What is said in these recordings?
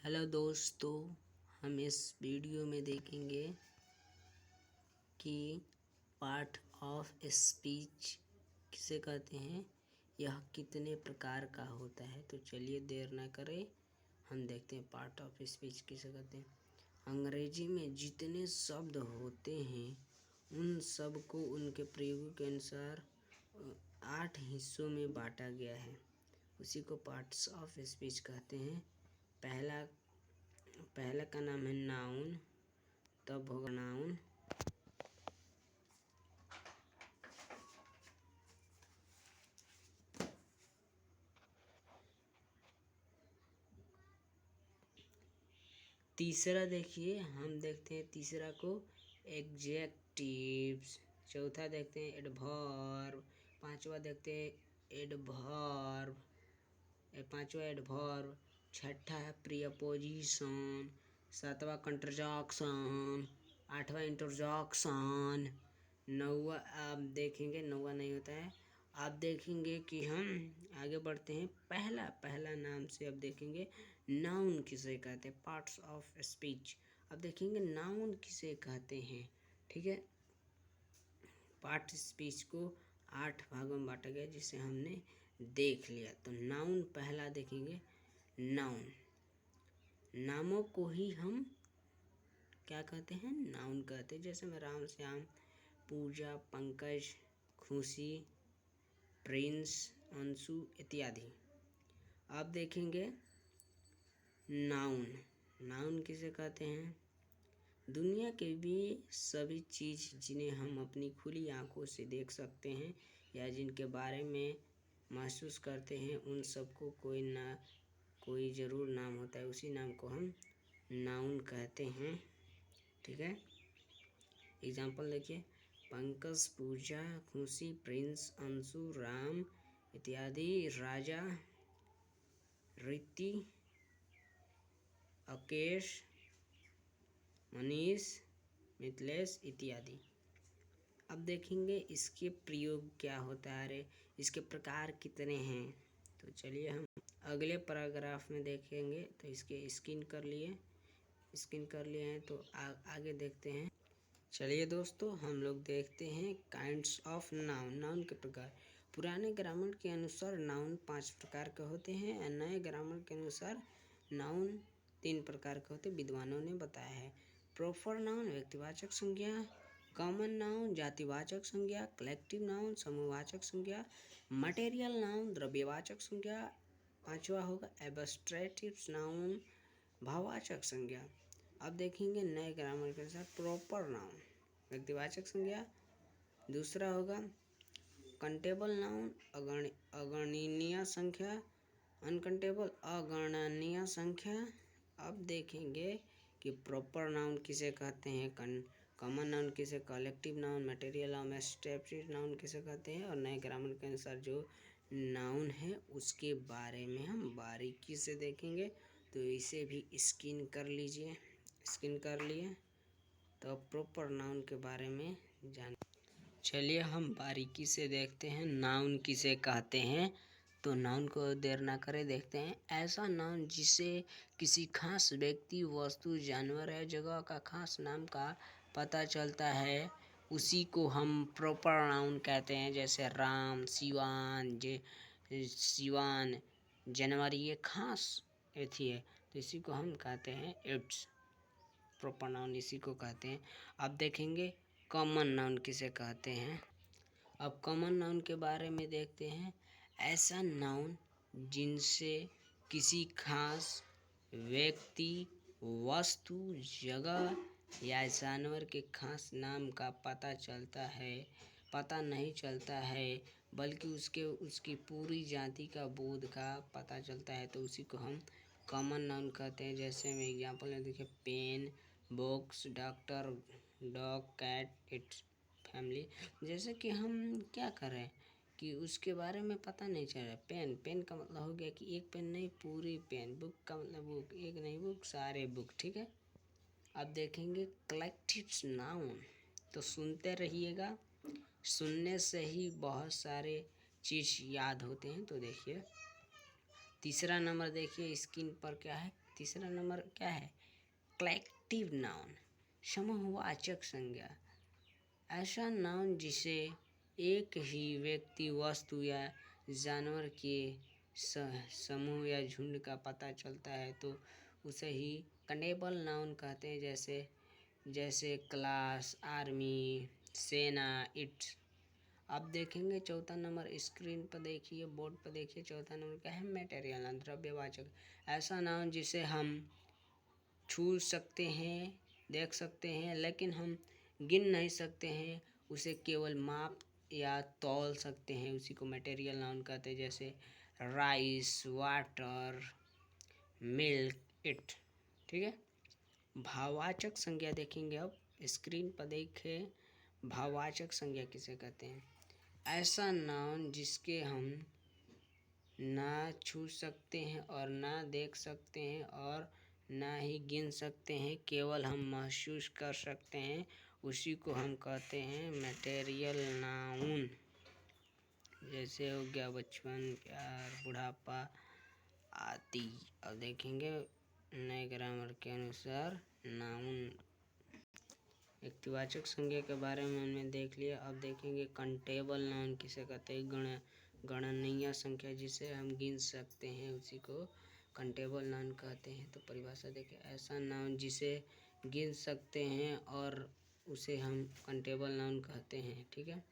Hello दोस्तों, हम इस वीडियो में देखेंगे कि पार्ट ऑफ स्पीच किसे कहते हैं, यह कितने प्रकार का होता है। तो चलिए देर ना करें, हम देखते हैं पार्ट ऑफ स्पीच किसे कहते हैं। अंग्रेजी में जितने शब्द होते हैं उन सब को उनके प्रयोग के अनुसार 8 हिस्सों में बांटा गया है। उसी को पार्ट्स ऑफ स्पीच कहते हैं। पहला का नाम है नाउन, तब होगा नाउन। तीसरा देखिए, हम देखते हैं तीसरा को एडजेक्टिव्स। चौथा देखते हैं एडवर्ब। पांचवा देखते हैं एडवर्ब, पांचवा एडवर्ब। छठा है प्रीपोजिशन। सातवां कंट्रजक्शन। आठवां इंटरजक्शन। नौवा आप देखेंगे, नौवा नहीं होता है। आप देखेंगे कि हम आगे बढ़ते हैं। पहला नाम से अब देखेंगे नाउन किसे कहते हैं, पार्ट्स ऑफ स्पीच। अब देखेंगे नाउन किसे कहते हैं, ठीक है। पार्ट स्पीच को 8 भागों में बांटा गया जिसे हमने देख लिया। तो नाउन पहला देखेंगे। नाउन, नामों को ही हम क्या कहते हैं, नाउन कहते हैं। जैसे में राम, श्याम, पूजा, पंकज, खुशी, प्रिंस, अंशु इत्यादि। अब देखेंगे नाउन, नाउन किसे कहते हैं, दुनिया के भी सभी चीज़ जिन्हें हम अपनी खुली आंखों से देख सकते हैं या जिनके बारे में महसूस करते हैं, उन सबको कोई ज़रूर नाम होता है। उसी नाम को हम नाउन कहते हैं, ठीक है। एग्जाम्पल देखिए, पंकज, पूजा, खुशी, प्रिंस, अंशु, राम इत्यादि, राजा, रीति, अकेश, मनीष, मिथिलेश इत्यादि। अब देखेंगे इसके प्रयोग क्या होता है, अरे इसके प्रकार कितने हैं। तो चलिए हम अगले पैराग्राफ में देखेंगे। तो इसके स्क्रीन कर लिए हैं। तो आगे देखते हैं। चलिए दोस्तों, हम लोग देखते हैं काइंड्स ऑफ नाउन, नाउन के प्रकार। पुराने ग्रामर के अनुसार नाउन 5 प्रकार के होते हैं और नए ग्रामर के अनुसार नाउन 3 प्रकार के होते हैं, विद्वानों ने बताया है। प्रॉपर नाउन व्यक्तिवाचक संज्ञा, कॉमन नाउन जातिवाचक संज्ञा, कलेक्टिव नाउन समूहवाचक संज्ञा, मटेरियल नाउन द्रव्यवाचक संज्ञा। पांचवा होगा एब्स्ट्रैक्टिव नाउन भाववाचक संज्ञा। अब देखेंगे नए ग्रामर के अनुसार प्रॉपर नाउन व्यक्तिवाचक संज्ञा। दूसरा होगा कंटेबल नाउन अगणनीय संख्या, अनकंटेबल अगणनीय संख्या। अब देखेंगे कि प्रॉपर नाउन किसे कहते हैं, कॉमन नाउन किसे, collective noun, material noun, abstractive noun किसे कहते हैं, और नए ग्रामर के अनुसार जो नाउन है उसके बारे में हम बारीकी से देखेंगे। तो इसे भी स्क्रीन कर लीजिए, स्क्रीन कर लिए। तो प्रॉपर नाउन के बारे में जान चलिए हम बारीकी से देखते हैं नाउन किसे कहते हैं। तो नाउन को देर ना करें, देखते हैं। ऐसा नाउन जिसे किसी खास व्यक्ति, वस्तु, जानवर या जगह का खास नाम का पता चलता है उसी को हम प्रॉपर नाउन कहते हैं। जैसे राम, सिवान, जनवरी, ये खास एथी है, तो इसी को हम कहते हैं इट्स प्रॉपर नाउन, इसी को कहते हैं। अब देखेंगे कॉमन नाउन किसे कहते हैं। अब कॉमन नाउन के बारे में देखते हैं। ऐसा नाउन जिनसे किसी खास व्यक्ति, वस्तु, जगह या जानवर के खास नाम का पता नहीं चलता है, बल्कि उसकी पूरी जाति का बोध का पता चलता है, तो उसी को हम कॉमन नाउन कहते हैं। जैसे में एग्जांपल में देखिए, pen, box, doctor, dog, cat, it's, family. जैसे कि हम क्या करें कि उसके बारे में पता नहीं चल रहा। पेन का मतलब हो गया कि एक पेन नहीं, पूरी पेन। बुक का मतलब बुक, एक नहीं बुक, सारे बुक, ठीक है। अब देखेंगे कलेक्टिव नाउन, तो सुनते रहिएगा, सुनने से ही बहुत सारे चीज़ याद होते हैं। तो देखिए तीसरा नंबर, देखिए स्क्रीन पर क्या है, तीसरा नंबर क्या है? कलेक्टिव नाउन, समूहवाचक संज्ञा। ऐसा नाउन जिसे एक ही व्यक्ति, वस्तु या जानवर के समूह या झुंड का पता चलता है तो उसे ही कंडेबल नाउन कहते हैं। जैसे क्लास, आर्मी, सेना, इट्स। अब देखेंगे चौथा नंबर, स्क्रीन पर देखिए, बोर्ड पर देखिए। चौथा नंबर क्या है? मटेरियल नाउन, द्रव्यवाचक। ऐसा नाउन जिसे हम छू सकते हैं, देख सकते हैं, लेकिन हम गिन नहीं सकते हैं, उसे केवल माप या तौल सकते हैं, उसी को मटेरियल नाउन कहते हैं। जैसे राइस, वाटर, मिल्क, इट। ठीक है। भाववाचक संज्ञा देखेंगे। अब स्क्रीन पर देखें, भाववाचक संज्ञा किसे कहते हैं? ऐसा नाउन जिसके हम ना छू सकते हैं और ना देख सकते हैं और ना ही गिन सकते हैं, केवल हम महसूस कर सकते हैं, उसी को हम कहते हैं मटेरियल नाउन। जैसे हो गया बचपन, प्यार, बुढ़ापा आदि। अब देखेंगे नए ग्रामर के अनुसार नाउन। व्यक्तिवाचक संज्ञा के बारे में हमने देख लिया। अब देखेंगे कंटेबल नाउन किसे कहते हैं? गणनीय संख्या जिसे हम गिन सकते हैं, उसी को कंटेबल नाउन कहते हैं। तो परिभाषा देखें, ऐसा नाउन जिसे गिन सकते हैं और उसे हम कंटेबल नाउन कहते हैं। ठीक है।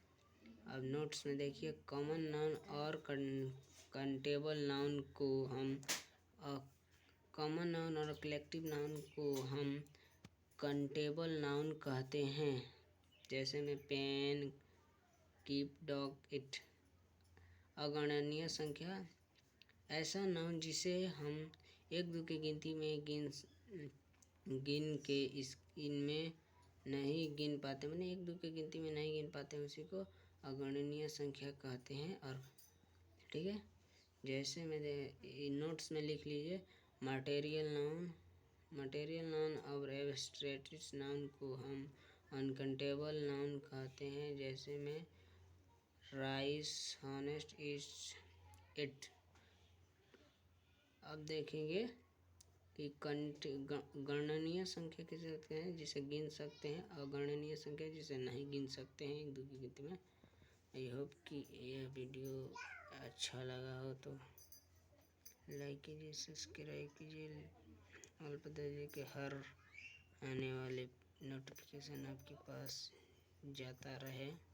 अब नोट्स में देखिए, कॉमन नाउन और कंटेबल नाउन को हम कॉमन नाउन और कलेक्टिव नाउन को हम कंटेबल नाउन कहते हैं। जैसे में पेन, कीप, डॉग, इट। अगणनीय संख्या, ऐसा नाउन जिसे हम एक दो की गिनती में गिन के इनमें नहीं गिन पाते, मैंने एक दो की गिनती में नहीं गिन पाते, उसी को अगणनीय संख्या कहते हैं। और ठीक है, जैसे मेरे नोट्स में लिख लीजिए, मटेरियल नाउन और एब्स्ट्रैक्ट नाउन को हम अनकाउंटेबल नाउन कहते हैं। जैसे में राइस, हॉनेस्ट, इट। अब देखेंगे कि गणनीय संख्या किसे कहते हैं? जिसे गिन सकते हैं। अगणनीय संख्या जिसे नहीं गिन सकते हैं एक दो की गिनती में। आई होप कि यह वीडियो अच्छा लगा हो तो लाइक कीजिए, सब्सक्राइब कीजिए और बता दीजिए कि हर आने वाले नोटिफिकेशन आपके पास जाता रहे।